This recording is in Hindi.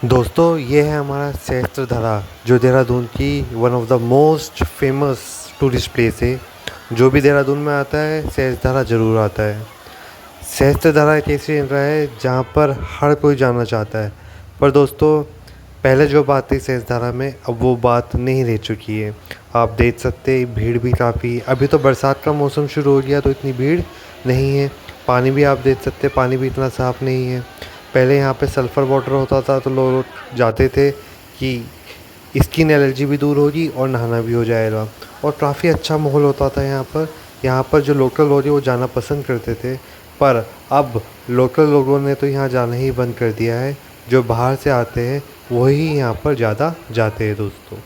दोस्तों ये है हमारा सहस्त्रधारा जो देहरादून की one of the most famous tourist place है। जो भी देहरादून में आता है सहस्त्रधारा ज़रूर आता है। सहस्त्रधारा एक ऐसी जगह है जहाँ पर हर कोई जाना चाहता है। पर दोस्तों पहले जो बात थी सहस्त्रधारा में अब वो बात नहीं रह चुकी है। आप देख सकते हैं भीड़ भी काफ़ी, अभी तो बरसात का मौसम शुरू हो गया तो इतनी भीड़ नहीं है। पानी भी आप देख सकते हैं, पानी भी इतना साफ़ नहीं है। पहले यहाँ पे सल्फ़र वाटर होता था तो लोग जाते थे कि स्किन एलर्जी भी दूर होगी और नहाना भी हो जाएगा, और काफ़ी अच्छा माहौल होता था यहाँ पर। यहाँ पर जो लोकल लोग हैं वो जाना पसंद करते थे, पर अब लोकल लोगों ने तो यहाँ जाना ही बंद कर दिया है। जो बाहर से आते हैं वही यहाँ पर ज़्यादा जाते हैं दोस्तों।